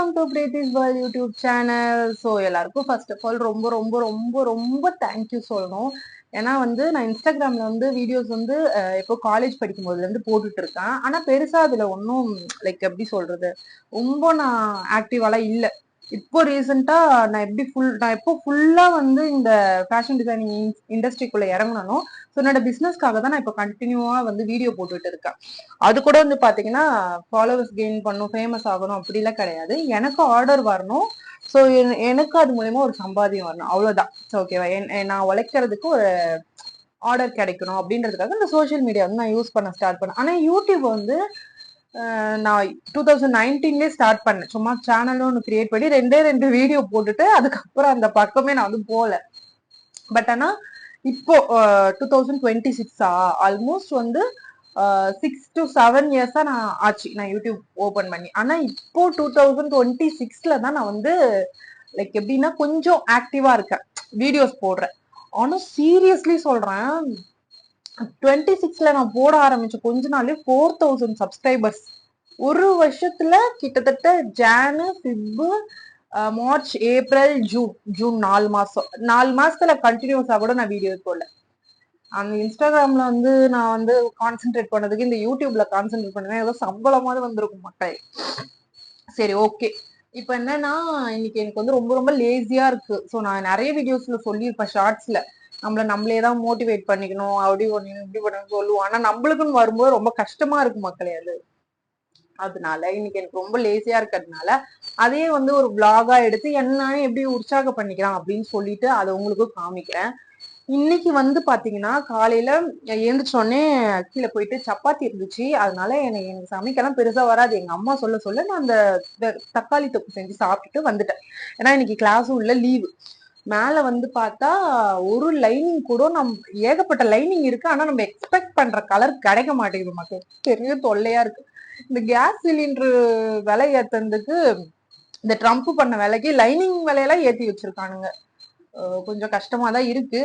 Welcome to Preethi's world YouTube channel. So எல்லாருக்கும் first of all ரொம்ப ரொம்ப ரொம்ப ரொம்ப தேங்க்யூ சொல்லணும். ஏன்னா வந்து நான் இன்ஸ்டாகிராம்ல வந்து வீடியோஸ் வந்து இப்போ காலேஜ் படிக்கும் போதுல இருந்து போட்டுட்டு இருக்கேன். ஆனா பெருசா அதுல ஒன்றும் லைக் எப்படி சொல்றது, ரொம்ப நான் ஆக்டிவாலாம் இல்லை. இப்போ ரீசெண்டா நான் எப்போ ஃபுல்லா வந்து இந்த ஃபேஷன் டிசைனிங் இண்டஸ்ட்ரிக்குள்ள இறங்கணும். ஸோ என்னோட பிசினஸ்க்காக தான் நான் இப்போ கண்டினியூவா வந்து வீடியோ போட்டுட்டு இருக்கேன். அது கூட வந்து பாத்தீங்கன்னா ஃபாலோவர்ஸ் கெயின் பண்ணும், ஃபேமஸ் ஆகணும் அப்படிலாம் கிடையாது. எனக்கு ஆர்டர் வரணும். ஸோ எனக்கு அது மூலயமா ஒரு சம்பாத்தியம் வரணும், அவ்வளவுதான். ஓகேவா? நான் உழைக்கிறதுக்கு ஒரு ஆர்டர் கிடைக்கணும் அப்படின்றதுக்காக இந்த சோஷியல் மீடியா வந்து நான் யூஸ் பண்ண ஸ்டார்ட் பண்ணேன். ஆனா யூடியூப் வந்து நான் 2019லேயே ஸ்டார்ட் பண்ணேன். சும்மா சேனலும் ஒன்று கிரியேட் பண்ணி ரெண்டு வீடியோ போட்டுட்டு அதுக்கப்புறம் அந்த பக்கமே நான் வந்து போகல. பட் ஆனா இப்போ 2026 ஆல்மோஸ்ட் வந்து 6 to 7 இயர்ஸா நான் ஆச்சு நான் யூடியூப் ஓபன் பண்ணி. ஆனா இப்போ 2026ல தான் நான் வந்து லைக் எப்படின்னா கொஞ்சம் ஆக்டிவா இருக்கேன், வீடியோஸ் போடுறேன். ஆனா சீரியஸ்லி சொல்றேன், 26ல நான் போட ஆரம்பிச்ச கொஞ்ச நாள்லயே 4000 சப்ஸ்கிரைபர்ஸ். ஒரு வருஷத்துல கிட்டத்தட்ட ஜானு, பிப்ரு, மார்ச், ஏப்ரல், ஜூன் 4 மாசம். 4 மாசத்துல கண்டினியூஸா கூட நான் வீடியோ போடல. அந்த இன்ஸ்டாகிராம்ல வந்து நான் வந்து கான்சென்ட்ரேட் பண்ணதுக்கு இந்த யூடியூப்ல கான்சென்ட்ரேட் பண்ணுவேன், ஏதோ சம்பளமாவது வந்திருக்கும் மக்கள். சரி, ஓகே. இப்ப என்னன்னா இன்னைக்கு எனக்கு வந்து ரொம்ப ரொம்ப லேசியா இருக்கு. ஸோ நான் நிறைய வீடியோஸ்ல சொல்லியிருப்பேன், ஷார்ட்ஸ்ல நம்மளே தான் மோட்டிவேட் பண்ணிக்கணும், அப்படி பண்ணணும் இப்படி பண்ணணும் சொல்லுவோம். ஆனா நம்மளுக்குன்னு வரும்போது ரொம்ப கஷ்டமா இருக்கு மக்களே அது. அதனால இன்னைக்கு எனக்கு ரொம்ப லேசியா இருக்கிறதுனால அதே வந்து ஒரு விளாகா எடுத்து என்ன எப்படி உற்சாகம் பண்ணிக்கலாம் அப்படின்னு சொல்லிட்டு அதை உங்களுக்கு காமிக்கிறேன். இன்னைக்கு வந்து பாத்தீங்கன்னா காலையில எழுந்திரிச்சோடனே கீழே போயிட்டு சப்பாத்தி இருந்துச்சு. அதனால எனக்கு சமைக்கலாம் பெருசா வராது. எங்க அம்மா சொல்ல நான் அந்த தக்காளி தொக்கு செஞ்சு சாப்பிட்டுட்டு வந்துட்டேன். ஏன்னா இன்னைக்கு கிளாஸும் இல்ல, லீவு. மேல வந்து பார்த்தா ஒரு லைனிங் கூட ஏகப்பட்ட லைனிங் இருக்கு. ஆனா நம்ம எக்ஸ்பெக்ட் பண்ற கலர் கிடைக்க மாட்டேங்குது மக்கள். பெரிய தொல்லையா இருக்கு. இந்த கேஸ் சிலிண்டர் விலை ஏத்ததுக்கு இந்த ட்ரம்ப் பண்ண விலைக்கு லைனிங் விலையெல்லாம் ஏத்தி வச்சிருக்கானுங்க. கொஞ்சம் கஷ்டமா தான் இருக்கு.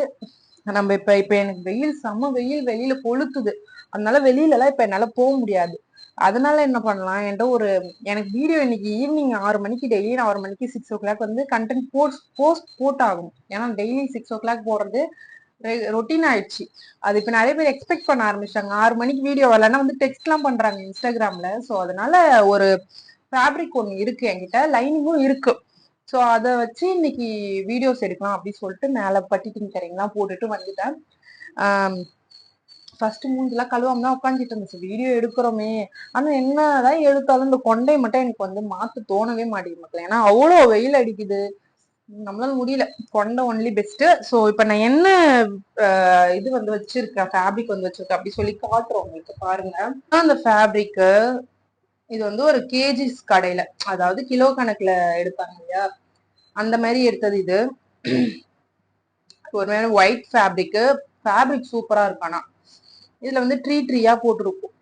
நம்ம இப்ப எனக்கு வெயில், செம்ம வெயில், வெளியில கொளுத்துது. அதனால வெளியில எல்லாம் இப்ப என்னால போக முடியாது. அதனால என்ன பண்ணலாம், எனக்கு வீடியோ இன்னைக்கு ஈவினிங் 6 மணிக்கு, டெய்லி 6 மணிக்கு 6 o'clock வந்து கண்டென்ட் போஸ்ட் ஆகும். ஏன்னா டெய்லி 6 o'clock போடுறது ரொட்டீன் ஆயிடுச்சு. அது இப்ப நிறைய பேர் எக்ஸ்பெக்ட் பண்ண ஆரம்பிச்சாங்க. 6 மணிக்கு வீடியோ வரலன்னா வந்து டெக்ஸ்ட் எல்லாம் பண்றாங்க இன்ஸ்டாகிராம்ல. சோ அதனால ஒரு ஃபேப்ரிக் ஒண்ணு இருக்கு என்கிட்ட, லைனிங்கும் இருக்கு. ஸோ அதை வச்சு இன்னைக்கு வீடியோஸ் எடுக்கலாம் அப்படின்னு சொல்லிட்டு மேல பட்டி துணிக்கரைங்கெல்லாம் போட்டுட்டு வந்துட்டேன். ஃபர்ஸ்ட் மூஞ்சிலாம் கழுவாம தான் உட்காந்துட்டு இருந்துச்சு, வீடியோ எடுக்கிறோமே. ஆனா என்னதான் எடுத்தாலும் இந்த கொண்டை மட்டும் எனக்கு வந்து மாத்த தோணவே மாட்டேங்குது மக்கள். ஏன்னா அவ்வளோ வெயில் அடிக்குது, நம்மளால முடியல. கொண்டை ஒன்லி பெஸ்ட். ஸோ இப்ப நான் என்ன இது வந்து வச்சிருக்கேன், ஃபேப்ரிக் வந்து வச்சிருக்கேன் அப்படி சொல்லி காட்டுறோம் உங்களுக்கு, பாருங்க. அந்த ஃபேப்ரிக் இது வந்து ஒரு கேஜிஸ் கடையில, அதாவது கிலோ கணக்குல எடுப்பாங்க இல்லையா, அந்த மாதிரி எடுத்தது இது. ஒரு ஒயிட் ஃபேப்ரிக் சூப்பரா இருக்கு. ஆனா இதுல வந்து ட்ரீயா போட்டிருக்கும்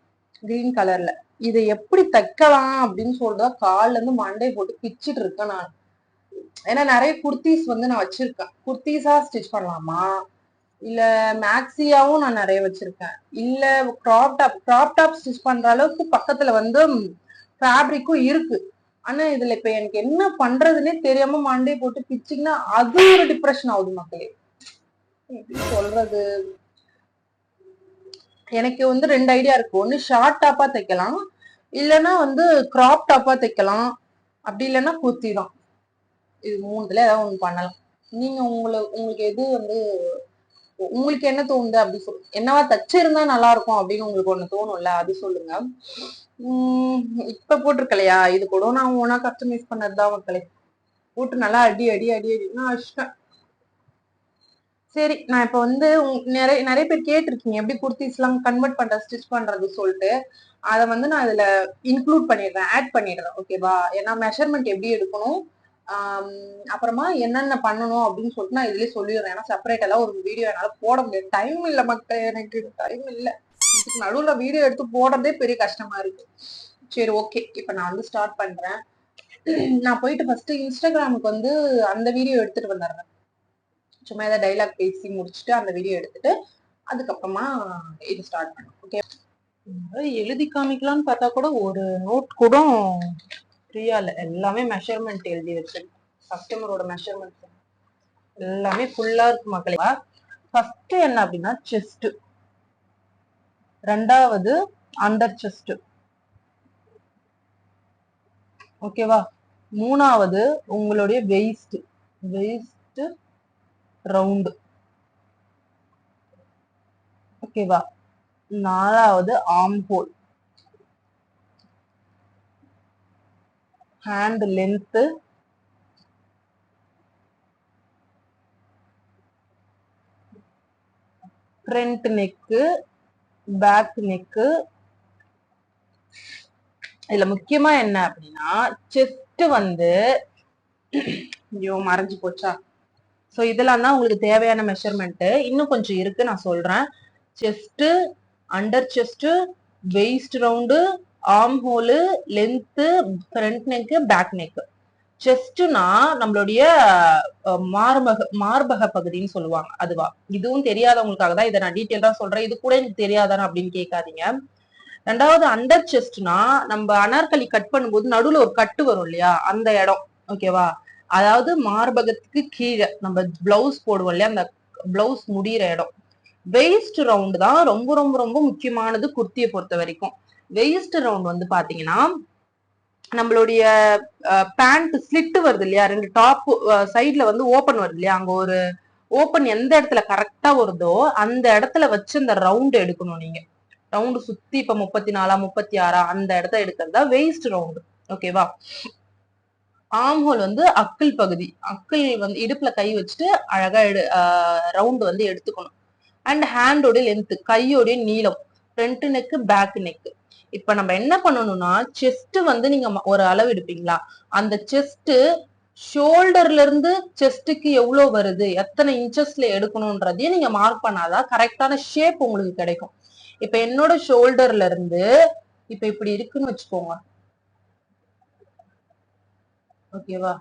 கிரீன் கலர்ல. இதை எப்படி தைக்கலாம் அப்படின்னு சொல்றதா கால்ல இருந்து மண்டை போட்டு பிச்சுட்டு இருக்கேன் நான். ஏன்னா நிறைய குர்த்திஸ் வந்து நான் வச்சிருக்கேன். குர்த்திஸா ஸ்டிச் பண்ணலாமா, இல்ல மேக்ஸியாவும் நான் நிறைய வச்சிருக்கேன், இல்ல கிராப் டாப் ஸ்டிச் பண்ற அளவுக்கு பக்கத்துல வந்து ஃபேப்ரிக்கும் இருக்கு. ஆனா இதுல இப்ப எனக்கு என்ன பண்றதுன்னே தெரியாம மண்டை போட்டு பிச்சிங்கன்னா அது ஒரு டிப்ரெஷன் ஆகுது மக்களே. எப்படி சொல்றது, எனக்கு வந்து 2 ஐடியா இருக்கு. ஒண்ணு ஷார்ட் டாப்பா தைக்கலாம், இல்லைன்னா வந்து கிராப் டாப்பா தைக்கலாம், அப்படி இல்லைன்னா குர்த்தி தான். இது 3ல ஏதாவது ஒண்ணு பண்ணலாம். நீங்க உங்களுக்கு எது வந்து உங்களுக்கு என்ன தோணுது அப்படி என்னவா தச்சிருந்தா நல்லா இருக்கும் அப்படின்னு உங்களுக்கு ஒண்ணு தோணும்ல, அது சொல்லுங்க. இப்ப போட்டிருக்கலையா, இது கூட நான் ஓனா கஸ்டமைஸ் பண்ணதுதான் மக்களே. போட்டு நல்லா அடி அடி அடி அடினா அடிச்சிட்டேன். சரி, நான் இப்ப வந்து நிறைய நிறைய பேர் கேட்டிருக்கீங்க எப்படி குர்த்திஸ் எல்லாம் கன்வெர்ட் பண்ற, ஸ்டிச் பண்றது சொல்லிட்டு. அதை வந்து நான் இதுல இன்க்ளூட் பண்ணிடுறேன், ஆட் பண்ணிடுறேன். ஓகேவா? ஏன்னா மெஷர்மெண்ட் எப்படி எடுக்கணும், அப்புறமா என்னென்ன பண்ணணும் அப்படின்னு சொல்லிட்டு நான் இதுலயே சொல்லிடுறேன். ஏன்னா செப்பரேட் எல்லாம் ஒரு வீடியோ என்னால போட முடியாது, டைம் இல்ல மக்கள், எனக்கு டைம் இல்ல. இதுக்கு நடுவுல வீடியோ எடுத்து போடுறதே பெரிய கஷ்டமா இருக்கு. சரி, ஓகே, இப்ப நான் வந்து ஸ்டார்ட் பண்றேன். நான் போயிட்டு ஃபர்ஸ்ட் இன்ஸ்டாகிராமுக்கு வந்து அந்த வீடியோ எடுத்துட்டு வந்துடுறேன். சும்மா ஏதாவது டைலாக் பேசி முடிச்சுட்டு அந்த வீடியோ எடுத்துட்டு அதுக்கப்புறமா இது ஸ்டார்ட் பண்ணும். ஓகே, எழுதி காமிக்கலாம்னு பார்த்தா கூட ஒரு நோட் கூட ஃப்ரீயா இல்ல, எல்லாமே மெஷர்மெண்ட் எழுதி வச்சிருக்கேன். கஸ்டமரோட மெஷர்மெண்ட் எல்லாமே ஃபுல்லா இருக்கு மக்களே. ஃபர்ஸ்ட் என்ன அப்படின்னா செஸ்ட், ரெண்டாவது அண்டர் செஸ்ட், ஓகேவா. மூணாவது உங்களுடைய வெயிஸ்ட், வெயிஸ்ட் ரவுண்டு, ஓகேவா. நாலாவது arm hole, hand length, front neck, back neck. இதுல முக்கியமா என்ன அப்படின்னா செஸ்ட் வந்து ஐயோ மறைஞ்சு போச்சா. சோ இதெல்லாம் தான் உங்களுக்கு தேவையான மெஷர்மெண்ட். இன்னும் கொஞ்சம் இருக்கு, நான் சொல்றேன். Chest, under chest, waist round, arm hole, length, front neck, back neck. செஸ்ட்னா நம்மளுடைய மார்பக பகுதின்னு சொல்லுவாங்க, அதுவா. இதுவும் தெரியாதவங்களுக்காக தான் இதை நான் டீட்டெயிலா சொல்றேன். இது கூட எனக்கு தெரியாதானே அப்படின்னு கேட்காதீங்க. ரெண்டாவது அண்டர் செஸ்ட்னா நம்ம அனார்கலி கட் பண்ணும்போது நடுவுல ஒரு கட்டு வரும் இல்லையா, அந்த இடம், ஓகேவா. அதாவது மார்பகத்துக்கு கீழே நம்ம பிளவுஸ் போடுவோம் இல்லையா, அந்த பிளவுஸ் முடியிற இடம். வெயிஸ்ட் ரவுண்ட் தான் ரொம்ப ரொம்ப ரொம்ப முக்கியமானது குர்த்தியை பொறுத்த வரைக்கும். வெயிஸ்ட் ரவுண்ட் வந்து பாத்தீங்கன்னா நம்மளுடைய பேண்ட் ஸ்லிட் வருது இல்லையா, ரெண்டு டாப் சைட்ல வந்து ஓபன் வருது இல்லையா, அங்க ஒரு ஓபன் எந்த இடத்துல கரெக்டா வருதோ அந்த இடத்துல வச்சு அந்த ரவுண்ட் எடுக்கணும் நீங்க. ரவுண்டு சுத்தி இப்ப 34 36 அந்த இடத்த எடுக்கிறதா வெயிஸ்ட் ரவுண்டு, ஓகேவா. ஆர்ம் ஹோல் வந்து அக்கிள் பகுதி, அக்கிள் வந்து இடுப்புல கை வச்சுட்டு அழகா ரவுண்ட் வந்து எடுத்துக்கணும். அண்ட் ஹேண்டோட லென்த், கையோட நீளம், ஃப்ரண்ட் நெக், பேக் நெக். இப்ப நம்ம என்ன பண்ணணும்னா செஸ்ட் வந்து நீங்க ஒரு அளவு எடுப்பீங்களா, அந்த செஸ்ட் ஷோல்டர்ல இருந்து செஸ்டுக்கு எவ்வளவு வருது, எத்தனை இன்ச்சஸ்ல எடுக்கணும்ன்றதையும் நீங்க மார்க் பண்ணாதான் கரெக்டான ஷேப் உங்களுக்கு கிடைக்கும். இப்ப என்னோட ஷோல்டர்ல இருந்து இப்ப இப்படி இருக்குன்னு வச்சுக்கோங்க, ஓகேவா.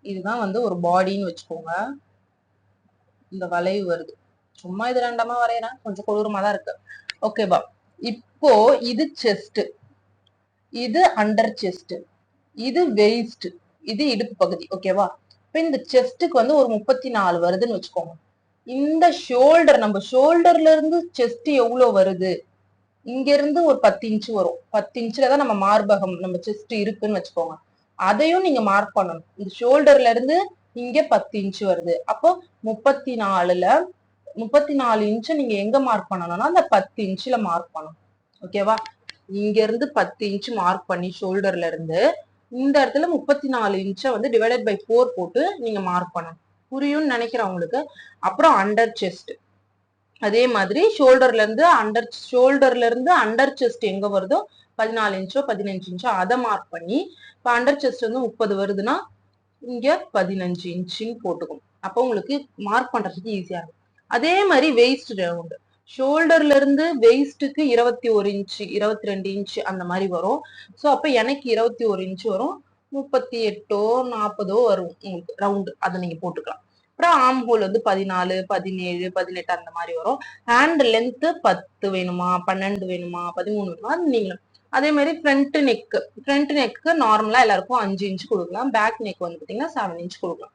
இதுதான் வந்து ஒரு பாடின்னு வச்சுக்கோங்க. இந்த வளைவு வருது, சும்மா இது ரெண்டமா வரையறேன், கொஞ்சம் கொடூரமா தான் இருக்கு, ஓகேவா. இப்போ இது செஸ்ட், இது அண்டர் செஸ்ட், இது வெயிஸ்ட், இது இடுப்பு பகுதி, ஓகேவா. இப்ப இந்த செஸ்டுக்கு வந்து ஒரு 34 வருதுன்னு வச்சுக்கோங்க. இந்த ஷோல்டர், நம்ம ஷோல்டர்ல இருந்து செஸ்ட் எவ்வளவு வருது, இங்க இருந்து ஒரு 10 இன்ச்சு வரும். 10 இன்ச்சுல தான் நம்ம மார்பகம், நம்ம செஸ்ட் இருக்குன்னு வச்சுக்கோங்க. அதையும் நீங்க மார்க் பண்ணணும். இந்த ஷோல்டர்ல இருந்து இங்க 10 இன்ச்சு வருது, அப்போ 34 இன்ச்சு நீங்க எங்க மார்க் பண்ணணும்னா அந்த 10 இன்ச்சுல மார்க் பண்ணணும், ஓகேவா. இங்க இருந்து 10 இன்ச்சு மார்க் பண்ணி ஷோல்டர்ல இருந்து இந்த இடத்துல 34 இன்ச்சை வந்து டிவைடட் பை 4 போட்டு நீங்க மார்க் பண்ணணும். புரியும்னு நினைக்கிறேன் உங்களுக்கு. அப்புறம் அண்டர் செஸ்ட் அதே மாதிரி ஷோல்டர்ல இருந்து அண்டர் செஸ்ட் எங்க வருதோ 14 இன்ச்சோ 15 இன்ச்சோ அதை மார்க் பண்ணி, இப்ப அண்டர் செஸ்ட் வந்து 30 வருதுன்னா இங்க 15 இன்ச்சுன்னு போட்டுக்கணும். அப்போ உங்களுக்கு மார்க் பண்றதுக்கு ஈஸியா இருக்கும். அதே மாதிரி வெயிஸ்ட் ரவுண்ட், ஷோல்டர்ல இருந்து வெயிஸ்டுக்கு 21 இன்ச்சு 22 இன்ச்சு அந்த மாதிரி வரும். சோ அப்ப எனக்கு 21 இன்ச்சு வரும், 38 40 வரும் உங்களுக்கு ரவுண்டு, அதை நீங்க போட்டுக்கலாம். அப்புறம் ஆர்ம் ஹோல் வந்து 14 17 18 அந்த மாதிரி வரும். ஹேண்ட் லென்த் 10 வேணுமா 12 வேணுமா 13 வேணுமா நீங்க. அதே மாதிரி ஃப்ரண்ட் நெக்கு நார்மலா எல்லாருக்கும் 5 இன்ச் கொடுக்கலாம். பேக் நெக் வந்து பாத்தீங்கன்னா 7 இன்ச் கொடுக்கலாம்.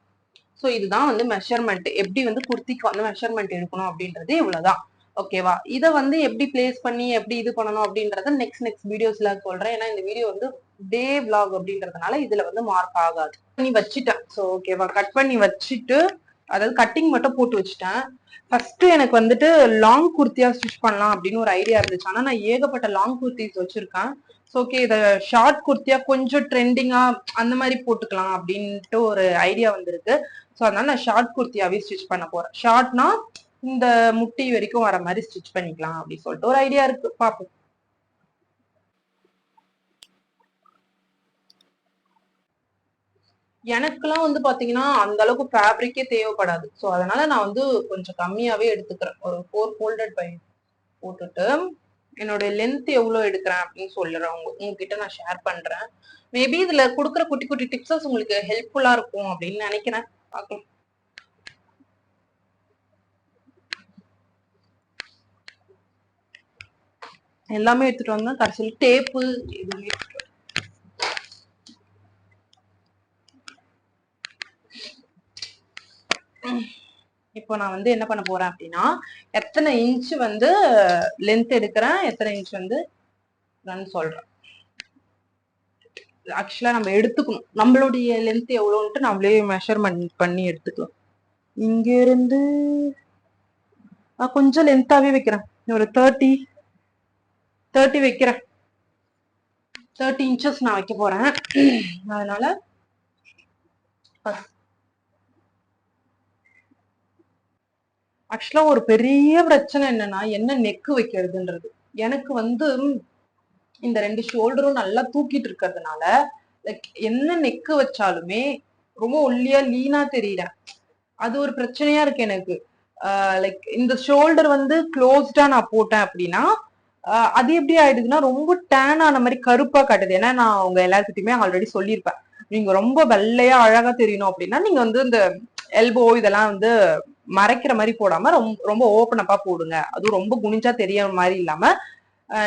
சோ இதுதான் வந்து மெஷர்மெண்ட், எப்படி வந்து குர்த்திக்கு வந்து மெஷர்மெண்ட் எடுக்கணும் அப்படின்றது இவ்வளவுதான், ஓகேவா. இதை வந்து எப்படி பிளேஸ் பண்ணி எப்படி இது பண்ணணும் அப்படின்றத நெக்ஸ்ட் வீடியோஸ்ல சொல்றேன். ஏன்னா இந்த வீடியோ வந்து டே vlog அப்படின்றதுனால இதுல வந்து மார்க் ஆகாது. பண்ணி வச்சுட்டேன், சோ ஓகேவா. கட் பண்ணி வச்சுட்டு, அதாவது கட்டிங் மட்டும் போட்டு வச்சுட்டேன். ஃபர்ஸ்ட் எனக்கு வந்துட்டு லாங் குர்த்தியா ஸ்டிச் பண்ணலாம் அப்படின்னு ஒரு ஐடியா இருந்துச்சு. ஆனா நான் ஏகப்பட்ட லாங் குர்த்திஸ் வச்சிருக்கேன். ஓகே, இத ஷார்ட் குர்த்தியா கொஞ்சம் ட்ரெண்டிங்கா அந்த மாதிரி போட்டுக்கலாம் அப்படின்ட்டு ஒரு ஐடியா வந்திருக்கு. சோ அதனால நான் ஷார்ட் குர்த்தியாவே ஸ்டிச் பண்ண போறேன். ஷார்ட்னா இந்த முட்டி வரைக்கும் வர மாதிரி ஸ்டிச் பண்ணிக்கலாம் அப்படின்னு சொல்லிட்டு ஒரு ஐடியா இருக்கு, பாப்போம். எனக்குலாம் வந்து பாத்தீங்கன்னா அந்த அளவுக்கு ஃபேப்ரிக்கே தேவைப்படாது. சோ அதனால நான் வந்து கொஞ்சம் கம்மியாவே எடுத்துக்கிறேன். ஒரு 4 ஃபோல்டட் பை போட்டுட்டு என்னோட லென்த் எவ்வளவு எடுக்கிறேன் அப்படின்னு சொல்லுறேன், உங்ககிட்ட நான் ஷேர் பண்றேன். மேபி இதுல கொடுக்குற குட்டி குட்டி டிப்ஸஸ் உங்களுக்கு ஹெல்ப்ஃபுல்லா இருக்கும் அப்படின்னு நினைக்கிறேன். பாக்கலாம். எல்லாமே எடுத்துட்டு வந்தா கடைசியில் டேப்பு எதுவுமே இப்போ நான் வந்து என்ன பண்ண போறேன் அப்படின்னா, எத்தனை இன்ச் வந்து லென்த் எடுக்கிறேன், எத்தனை இன்ச் வந்து நான் சொல்றேன். ஆக்சுவலா நம்ம எடுத்துக்கணும், நம்மளுடைய லென்த் எவ்வளோன்ட்டு நம்மளே மெஷர்மெண்ட் பண்ணி எடுத்துக்கலாம். இங்க இருந்து கொஞ்சம் லென்த்தாவே வைக்கிறேன், ஒரு 30 வைக்கிறேன். 30 இன்ச்சஸ் நான் வைக்க போறேன். அதனால ஆக்சுவலா ஒரு பெரிய பிரச்சனை என்னன்னா, என்ன நெக்கு வைக்கிறதுன்றது. எனக்கு வந்து இந்த 2 ஷோல்டரும் நல்லா தூக்கிட்டு இருக்கிறதுனால லைக் என்ன நெக்கு வச்சாலுமே ரொம்ப ஒல்லியா லீனா தெரியல. அது ஒரு பிரச்சனையா இருக்கு எனக்கு. லைக் இந்த ஷோல்டர் வந்து க்ளோஸ்டா நான் போட்டேன் அப்படின்னா அது எப்படி ஆயிடுதுன்னா ரொம்ப டேன் ஆன மாதிரி கருப்பா காட்டுது. ஏன்னா நான் உங்க எல்லாருக்கிட்டையுமே ஆல்ரெடி சொல்லியிருப்பேன், நீங்க ரொம்ப வெள்ளையா அழகா தெரியணும் அப்படின்னா நீங்க வந்து இந்த எல்போ இதெல்லாம் வந்து மறைக்கிற மாதிரி போடாம ரொம்ப ரொம்ப ஓப்பன் அப்பா போடுங்க. அதுவும் ரொம்ப குனிஞ்சா தெரிய மாதிரி இல்லாம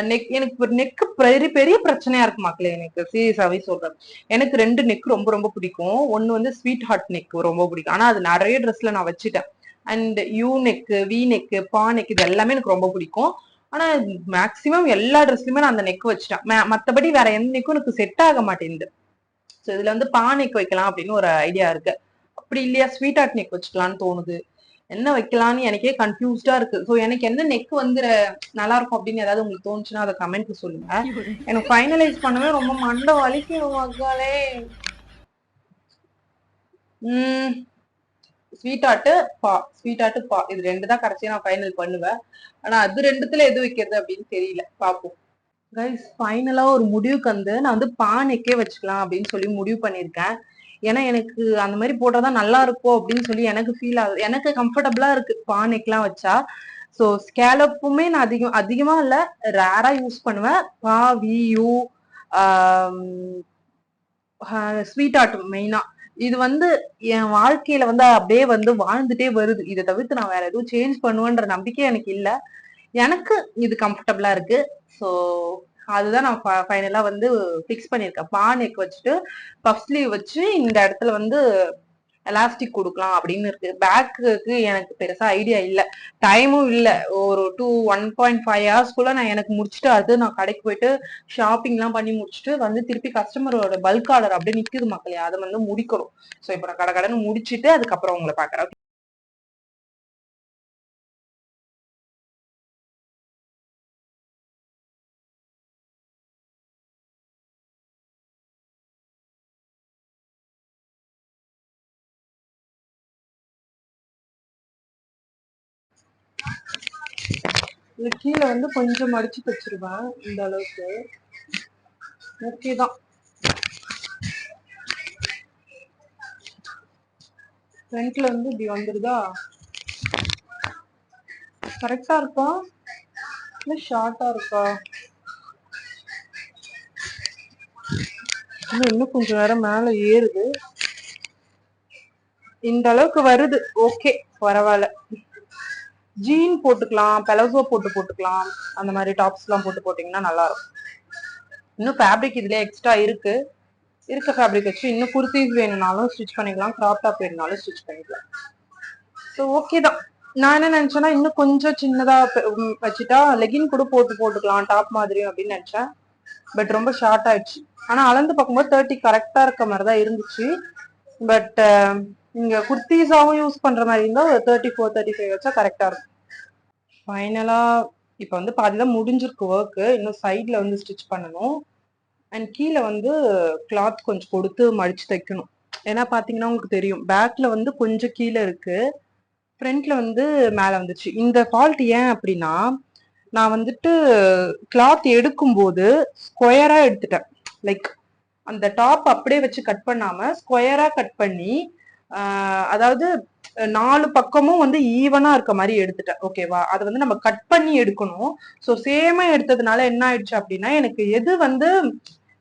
நெக். எனக்கு நெக்கு பெரிய பெரிய பிரச்சனையா இருக்கு மக்களே. எனக்கு சீரியஸாவே சொல்றேன், எனக்கு 2 நெக் ரொம்ப ரொம்ப பிடிக்கும். ஒன்னு வந்து ஸ்வீட் ஹார்ட் நெக் ரொம்ப பிடிக்கும், ஆனா அது நிறைய ட்ரெஸ்ல நான் வச்சுட்டேன். And you neck, we neck, பா நெக் இது எல்லாமே எனக்கு ரொம்ப பிடிக்கும். ஆனா மேக்சிமம் எல்லா ட்ரெஸ்லயுமே நான் அந்த நெக் வச்சுட்டேன். மத்தபடி வேற எந்த நெக்கும் எனக்கு செட் ஆக மாட்டேங்குது. ஸோ இதுல வந்து பா நெக் வைக்கலாம் அப்படின்னு ஒரு ஐடியா இருக்கு. அப்படி இல்லையா ஸ்வீட் ஹார்ட் நெக் வச்சுக்கலாம்னு தோணுது. என்ன வைக்கலாம்னு எனக்கே கன்ஃபியூஸ்டா இருக்கு. ஸோ எனக்கு என்ன நெக் வந்து நல்லா இருக்கும் அப்படின்னு ஏதாவது உங்களுக்கு தோணுச்சுன்னா அதை கமெண்ட்ல சொல்லுங்க. எனக்கு ஃபைனலைஸ் பண்ணவே ரொம்ப மண்டை வலிக்கும் மக்களே. ஸ்வீட் ஆர்ட் பா, ஸ்வீட் ஆர்ட் பா, இது 2 தான் கடைசியா நான் ஃபைனல் பண்ணுவேன். ஆனா அது 2த்துல எது வைக்கிறது அப்படின்னு தெரியல, பாப்போம். கைஸ் ஃபைனலா ஒரு முடிவுக்கு வந்து நான் வந்து பா நெக்கே வச்சுக்கலாம் அப்படின்னு சொல்லி முடிவு பண்ணிருக்கேன். ஏன்னா எனக்கு அந்த மாதிரி போட்டாதான் நல்லா இருக்கும் அப்படின்னு சொல்லி எனக்கு ஃபீல் ஆகுது. எனக்கு கம்ஃபர்டபுளா இருக்கு பா நெக்லாம் வச்சா. ஸோ ஸ்கேலப்புமே நான் அதிகமா இல்ல, ரேரா யூஸ் பண்ணுவேன். பா, வியூ, ஸ்வீட் ஆர்ட் மெயினா. இது வந்து என் வாழ்க்கையில வந்து அப்படியே வந்து வாழ்ந்துட்டே வருது. இதை தவிர்த்து நான் வேற எதுவும் சேஞ்ச் பண்ணுவேன்ற நம்பிக்கை எனக்கு இல்ல. எனக்கு இது கம்ஃபர்டபுளா இருக்கு. ஸோ அதுதான் நான் ஃபைனலா வந்து ஃபிக்ஸ் பண்ணிருக்கேன். பா நெக் வச்சுட்டு பஃப் ஸ்லீவ் வச்சு இந்த இடத்துல வந்து எலாஸ்டிக் கொடுக்கலாம் அப்படின்னு இருக்கு. பேக்குக்கு எனக்கு பெருசா ஐடியா இல்ல, டைமும் இல்ல. ஒரு 1.5 ஹவர்ஸ்க்குள்ள நான் எனக்கு முடிச்சுட்டு அது நான் கடைக்கு போயிட்டு ஷாப்பிங் எல்லாம் பண்ணி முடிச்சுட்டு வந்து திருப்பி கஸ்டமரோட பல்க் ஆர்டர் அப்படியே நிக்குது மக்களே, அதை வந்து முடிக்கணும். ஸோ இப்ப நான் கடைன்னு முடிச்சுட்டு அதுக்கப்புறம் உங்களை பாக்குறேன். இது கீழே வந்து கொஞ்சம் மடிச்சு வச்சிருவேன், இந்த அளவுக்கு ஓகே தான். ஃப்ரண்ட்ல வந்து இப்படி வந்துருதா, கரெக்டா இருக்கா இல்ல ஷார்ட்டா இருக்கா? இன்னும் கொஞ்சம் நேரம் மேல ஏறுது, இந்த அளவுக்கு வருது. ஓகே பரவாயில்ல. ஜீன் போட்டுக்கலாம், பெலசோ போட்டுக்கலாம், அந்த மாதிரி டாப்ஸ் எல்லாம் போட்டீங்கன்னா நல்லா இருக்கும். இன்னும் ஃபேப்ரிக் இதுல எக்ஸ்ட்ரா இருக்க ஃபேப்ரிக் வச்சு இன்னும் குர்த்திஸ் வேணும்னாலும் ஸ்டிச் பண்ணிக்கலாம், கிராப் டாப் வேணும்னாலும் ஸ்டிச் பண்ணிக்கலாம். ஸோ ஓகே தான். நான் என்ன நினைச்சேன்னா இன்னும் கொஞ்சம் சின்னதா வச்சுட்டா லெகின் கூட போட்டுக்கலாம் டாப் மாதிரி அப்படின்னு நினைச்சேன். பட் ரொம்ப ஷார்ட் ஆயிடுச்சு. ஆனா அளந்து பார்க்கும்போது 30 கரெக்டா இருக்க மாதிரிதான் இருந்துச்சு. பட் நீங்க குர்த்திஸாவும் யூஸ் பண்ற மாதிரி இருந்தா ஒரு 34, 35 வச்சா கரெக்டா இருக்கும். ஃபைனலா இப்ப வந்து பாதிதான் முடிஞ்சிருக்கு ஒர்க்கு. இன்னும் சைட்ல வந்து ஸ்டிச் பண்ணணும். அண்ட் கீழே வந்து கிளாத் கொஞ்சம் கொடுத்து மடிச்சு தைக்கணும். ஏன்னா பாத்தீங்கன்னா உங்களுக்கு தெரியும், பேக்ல வந்து கொஞ்சம் கீழே இருக்கு, ஃப்ரண்ட்ல வந்து மேல வந்துச்சு. இந்த ஃபால்ட் ஏன் அப்படின்னா, நான் வந்துட்டு கிளாத் எடுக்கும்போது ஸ்கொயரா எடுத்துட்டேன். லைக் அந்த டாப் அப்படியே வச்சு கட் பண்ணாம ஸ்கொயரா கட் பண்ணி அதாவது 4 பக்கமும் வந்து ஈவனா இருக்க மாதிரி எடுத்துட்டேன். ஓகேவா, அதை வந்து நம்ம கட் பண்ணி எடுக்கணும். ஸோ சேமா எடுத்ததுனால என்ன ஆயிடுச்சு அப்படின்னா, எனக்கு எது வந்து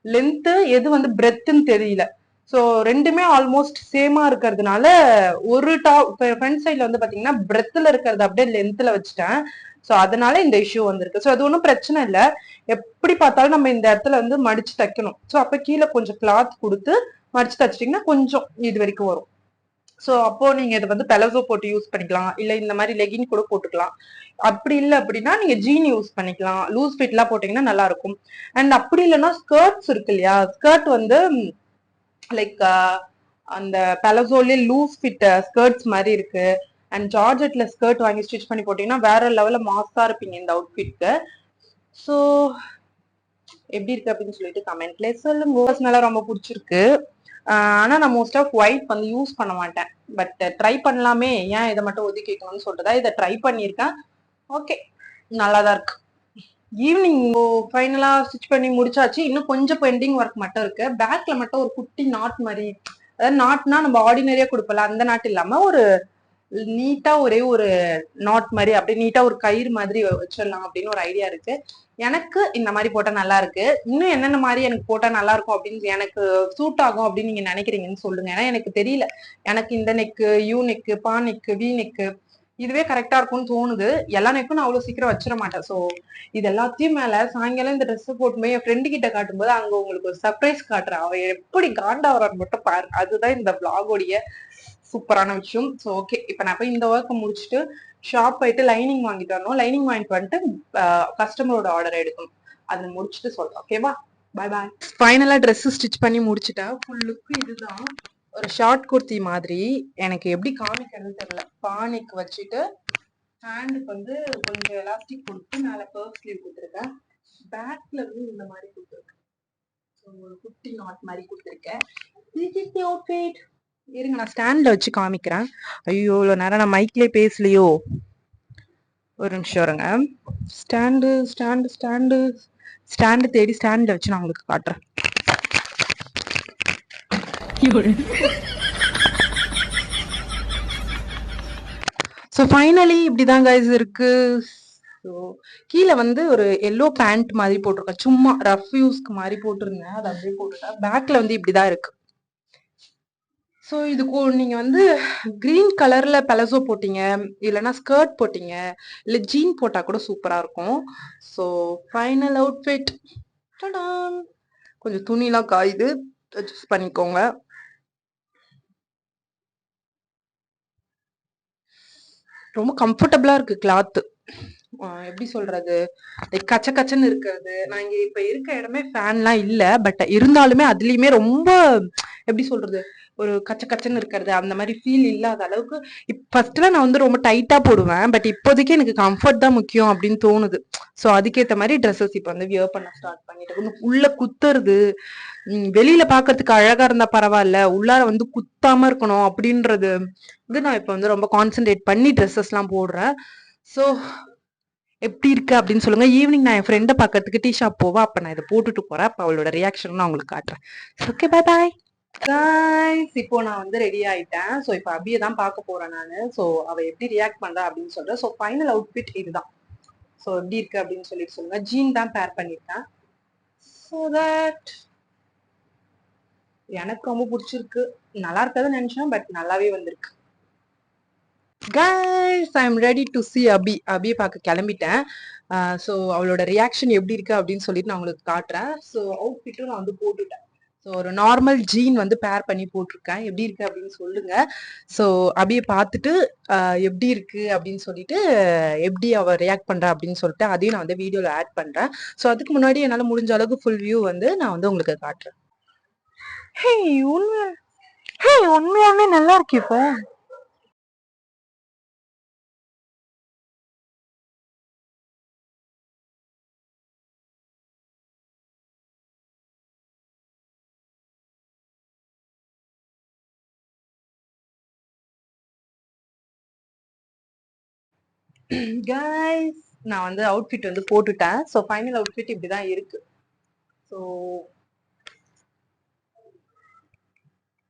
லென்த்து எது வந்து பிரெத்துன்னு தெரியல. ஸோ ரெண்டுமே ஆல்மோஸ்ட் சேமா இருக்கிறதுனால ஒரு டாப் ஃப்ரண்ட் சைட்ல வந்து பாத்தீங்கன்னா பிரெத்ல இருக்கிறது அப்படியே லென்த்ல வச்சுட்டேன். ஸோ அதனால இந்த இஷ்யூ வந்திருக்கு. ஸோ அது ஒன்றும் பிரச்சனை இல்லை, எப்படி பார்த்தாலும் நம்ம இந்த இடத்துல வந்து மடிச்சு தைக்கணும். ஸோ அப்ப கீழே கொஞ்சம் கிளாத் கொடுத்து மடிச்சு தைச்சிட்டிங்கன்னா கொஞ்சம் இது வரைக்கும் வரும். ஸோ அப்போ நீங்க இதை வந்து பெலசோ போட்டு யூஸ் பண்ணிக்கலாம், இல்ல இந்த மாதிரி லெகின் கூட போட்டுக்கலாம். அப்படி இல்லை அப்படின்னா நீங்க ஜீன் யூஸ் பண்ணிக்கலாம். லூஸ் ஃபிட்லாம் போட்டீங்கன்னா நல்லா இருக்கும். அண்ட் அப்படி இல்லைன்னா ஸ்கர்ட்ஸ் இருக்கு இல்லையா, ஸ்கர்ட் வந்து லைக் அந்த பெலசோலே லூஸ் ஃபிட் ஸ்கர்ட்ஸ் மாதிரி இருக்கு. அண்ட் ஜார்ஜெட்ல ஸ்கர்ட் வாங்கி ஸ்டிச் பண்ணி போட்டீங்கன்னா வேற லெவல்ல மாஸா இருப்பீங்க இந்த அவுட்ஃபிட்க்கு. ஸோ எப்படி இருக்கு அப்படின்னு சொல்லிட்டு கமெண்ட்ல சொல்லுங்க. பர்சனலா ரொம்ப பிடிச்சிருக்கு. ஆனா நான் மோஸ்ட் ஆஃப் ஒயிட் வந்து யூஸ் பண்ண மாட்டேன். பட் ட்ரை பண்ணலாமே, ஏன் இதை மட்டும் ஒதுக்கிக்கணும்னு சொல்றதா இதை ட்ரை பண்ணியிருக்கேன். ஓகே, நல்லாதான் இருக்கு. ஈவினிங் ஃபைனலா ஸ்டிச் பண்ணி முடிச்சாச்சு. இன்னும் கொஞ்சம் பெண்டிங் ஒர்க் மட்டும் இருக்கு. பேக்ல மட்டும் ஒரு குட்டி நாட் மாதிரி, அதாவது நாட்னா நம்ம ஆர்டினரியா கொடுப்பல அந்த நாட் இல்லாம ஒரு நீட்டா ஒரே ஒரு நாட் மாதிரி அப்படியே நீட்டா ஒரு கயிறு மாதிரி வச்சிடலாம் அப்படின்னு ஒரு ஐடியா இருக்கு. எனக்கு இந்த மாதிரி போட்டா நல்லா இருக்கு. இன்னும் என்னென்ன மாதிரி எனக்கு போட்டா நல்லா இருக்கும் அப்படின்னு எனக்கு சூட் ஆகும் அப்படின்னு நீங்க நினைக்கிறீங்கன்னு சொல்லுங்க. ஏன்னா எனக்கு தெரியல, எனக்கு இந்த நெக்கு, யூ நெக்கு, பா நெக்கு, வி நெக்கு இதுவே கரெக்டா இருக்கும்னு தோணுது. எல்லா நெக்கும் நான் அவ்வளவு சீக்கிரம் வச்சிட மாட்டேன். ஸோ இது எல்லாத்தையும் மேல சாயங்காலம் இந்த ட்ரெஸ் போட்டு போய் என் ஃப்ரெண்டு கிட்ட காட்டும்போது அங்க உங்களுக்கு ஒரு சர்ப்ரைஸ் காட்டுறேன். அவ எப்படி காண்டாவறான்னு மட்டும் பாரு. அதுதான் இந்த பிளாகோடைய சூப்பரான விஷயம். ஸோ ஓகே, இப்போ நான் போய் இந்த ஒர்க்கை முடிச்சுட்டு ஷாப் போயிட்டு லைனிங் வாங்கிட்டு வரணும். லைனிங் வாங்கிட்டு வந்துட்டு கஸ்டமரோட ஆர்டர் எடுக்கணும். அதை முடிச்சுட்டு சொல்றேன். ஓகேவா, பாய் பாய். ஃபைனலா ட்ரெஸ் ஸ்டிச் பண்ணி முடிச்சுட்டேன். ஃபுல் லுக் இதுதான். ஒரு ஷார்ட் குர்த்தி மாதிரி. எனக்கு எப்படி காமிக்கிறதுன்னு தெரியல. பானைக்கு வச்சுட்டு ஹேண்டுக்கு வந்து கொஞ்சம் எலாஸ்டிக் கொடுத்து மேல பர்ஸ் ஸ்லீவ் கொடுத்துருக்கேன். பேக்ல இருந்து இந்த மாதிரி கொடுத்துருக்கேன். ஒரு குட்டி நாட் மாதிரி கொடுத்துருக்கேன். இருங்க நான் ஸ்டாண்ட்ல வச்சு காமிக்கிறேன். ஐயோ இவ்வளவு நேரம் நான் மைக்லயே பேசலையோ. ஒரு நிமிஷம் இருங்க. ஸ்டாண்டு ஸ்டாண்டு ஸ்டாண்டு ஸ்டாண்டு தேடி ஸ்டாண்ட்ல வச்சு நான் உங்களுக்கு காட்டுறேன். ஸோ ஃபைனலி இப்படிதான் கைஸ் இருக்கு. ஸோ கீழே வந்து ஒரு எல்லோ பேண்ட் மாதிரி போட்டிருக்கேன். சும்மா ரஃப் யூஸ்க்கு மாதிரி போட்டிருந்தேன், அதை அப்படியே போட்டுட்டேன். பேக்ல வந்து இப்படிதான் இருக்கு. ஸோ இதுக்கு நீங்க வந்து கிரீன் கலர்ல பெலசோ போட்டீங்க, இல்லைன்னா ஸ்கர்ட் போட்டீங்க, இல்லை ஜீன் போட்டா கூட சூப்பரா இருக்கும். ஸோ ஃபைனல் அவுட்ஃபிட் கொஞ்சம் துணிலாம் காயுது, அட்ஜஸ்ட் பண்ணிக்கோங்க. ரொம்ப கம்ஃபர்டபுளா இருக்கு கிளாத். எப்படி சொல்றது, கச்ச கச்சன்னு இருக்கிறது. நான் இங்க இப்ப இருக்க இடமே ஃபேன்லாம் இல்ல, பட் இருந்தாலுமே அதுலயுமே ரொம்ப எப்படி சொல்றது, ஒரு கச்ச கச்சன்னு இருக்கிறது அந்த மாதிரி ஃபீல் இல்லாத அளவுக்கு. ஃபர்ஸ்ட்ல நான் வந்து ரொம்ப டைட்டா போடுவேன், பட் இப்போதைக்கு எனக்கு கம்ஃபர்ட் தான் முக்கியம் அப்படின்னு தோணுது. ஸோ அதுக்கேற்ற மாதிரி ட்ரெஸ்ஸஸ் இப்போ வந்து வியர் பண்ண ஸ்டார்ட் பண்ணிட்டு உள்ள குத்துறது. வெளியில பாக்குறதுக்கு அழகா இருந்தா பரவாயில்ல, உள்ளார வந்து குத்தாம இருக்கணும் அப்படின்றது வந்து நான் இப்ப வந்து ரொம்ப கான்சென்ட்ரேட் பண்ணி ட்ரெஸ்ஸஸ் எல்லாம் போடுறேன். ஸோ எப்படி இருக்கு அப்படின்னு சொல்லுங்க. ஈவினிங் நான் என் ஃப்ரெண்டை பார்க்கறதுக்கு டீ ஷாப் போவா, அப்ப நான் இதை போட்டுட்டு போறேன். அப்ப அவளோட ரியாக்ஷன் நான் உங்களுக்கு காட்டுறேன். Okay, bye bye guys. இப்போ நான் வந்து ரெடி ஆயிட்டேன். ஸோ இப்போ அபியை தான் பார்க்க போறேன் நானு. ஸோ அவ எப்படி ரியாக்ட் பண்றா அப்படின்னு சொல்றேன். ஸோ ஃபைனல் அவுட்ஃபிட் இதுதான். ஸோ எப்படி இருக்கு அப்படின்னு சொல்லிட்டு சொல்லுங்க. ஜீன் தான் பேர் பண்ணிருக்கேன். ஸோ தட் எனக்கு ரொம்ப பிடிச்சிருக்கு. நல்லா இருக்காதுன்னு நினைச்சேன், பட் நல்லாவே வந்திருக்கு. Guys, I am ready to see Abhi. அபியை பார்க்க கிளம்பிட்டேன். ஸோ அவளோட ரியாக்ஷன் எப்படி இருக்கு அப்படின்னு சொல்லிட்டு நான் உங்களுக்கு காட்டுறேன். ஸோ அவுட்ஃபிட்டும் நான் வந்து போட்டுட்டேன். ஸோ ஒரு நார்மல் ஜீன் வந்து பேர் பண்ணி போட்டிருக்கேன். எப்படி இருக்கு அப்படின்னு சொல்லுங்க. ஸோ அபியை பார்த்துட்டு எப்படி இருக்கு அப்படின்னு சொல்லிட்டு எப்படி அவ ரியாக்ட் பண்றா அப்படின்னு சொல்லிட்டு அதையும் நான் வந்து வீடியோல ஆட் பண்றேன். ஸோ அதுக்கு முன்னாடி என்னால் முடிஞ்ச அளவுக்கு ஃபுல் வியூ வந்து நான் வந்து உங்களுக்கு காட்டுறேன். ஹே உண்மையாவே நல்லா இருக்கு. இப்போ கைஸ், நான் வந்து அவுட்ஃபிட் வந்து போட்டுட்டேன். ஸோ ஃபைனல் அவுட்ஃபிட் இப்படிதான் இருக்கு. ஸோ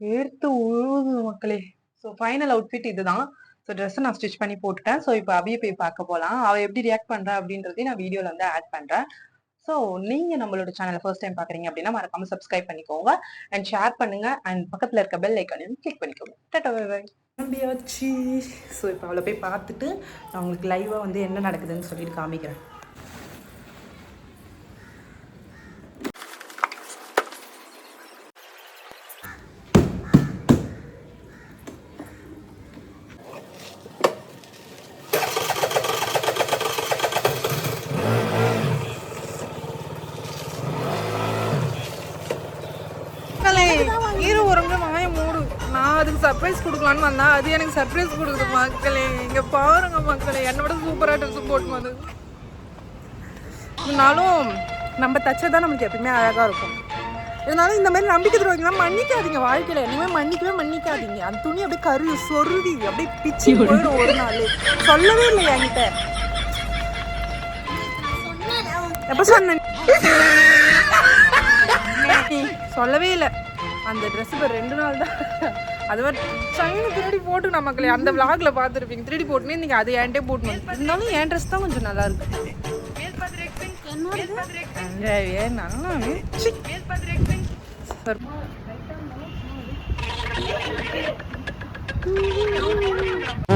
ஏர்த்து உழுவுது மக்களே. ஸோ ஃபைனல் அவுட்ஃபிட் இதுதான். ஸோ ட்ரெஸ்ஸை நான் ஸ்டிச் பண்ணி போட்டுட்டேன். ஸோ இப்போ அபியை போய் பார்க்க போகலாம். அவள் எப்படி ரியாக்ட் பண்றா அப்படின்றதையும் நான் வீடியோல வந்து ஆட் பண்றேன். ஸோ நீங்க நம்மளோட சேனலை ஃபர்ஸ்ட் டைம் பாக்குறீங்க அப்படின்னா மறக்காம சப்ஸ்கிரைப் பண்ணிக்கோங்க அண்ட் ஷேர் பண்ணுங்க அண்ட் பக்கத்துல இருக்க பெல் ஐக்கானையும் கிளிக் பண்ணிக்கோங்க. Tata bye bye. நம்பியாச்சு. ஸோ இப்போ அவளை போய் பார்த்துட்டு நான் உங்களுக்கு லைவாக வந்து என்ன நடக்குதுன்னு சொல்லிட்டு காமிக்கிறேன். கொஞ்சம் வாய மூடு. நான் அதுக்கு சர்ப்ரைஸ் கொடுக்கலான்னு வந்தேன், அது எனக்கு சர்ப்ரைஸ் கொடுக்குது மக்களே. இங்கே பாருங்க மக்களே, என்னோட சூப்பராக ட்ரெஸ் போட்டு வந்து. இருந்தாலும் நம்ம தச்சதான் நம்மளுக்கு எப்பயுமே அழகாக இருக்கும். இருந்தாலும் இந்த மாதிரி நம்பிக்கை துரோகிங்களாம் மன்னிக்காதீங்க வாழ்க்கையில். என்னமே மன்னிக்காதீங்க. அந்த துணி அப்படியே சொருவி அப்படியே பிச்சு போயிடும் ஒரு நாள். சொல்லவே இல்லை என்கிட்ட. எப்போ சொன்ன? சொல்லவே இல்லை. அந்த ட்ரெஸ் இப்போ 2 நாள் தான். அது மாதிரி சைனு திருடி போட்டு நமக்களே அந்த விளாக்ல பார்த்துருப்பீங்க. திருடி போட்டுனே நீங்கள் அதை என்கிட்டே போட்டு வந்து. இருந்தாலும் என் ட்ரெஸ் தான் கொஞ்சம் நல்லா இருக்கு. நல்லா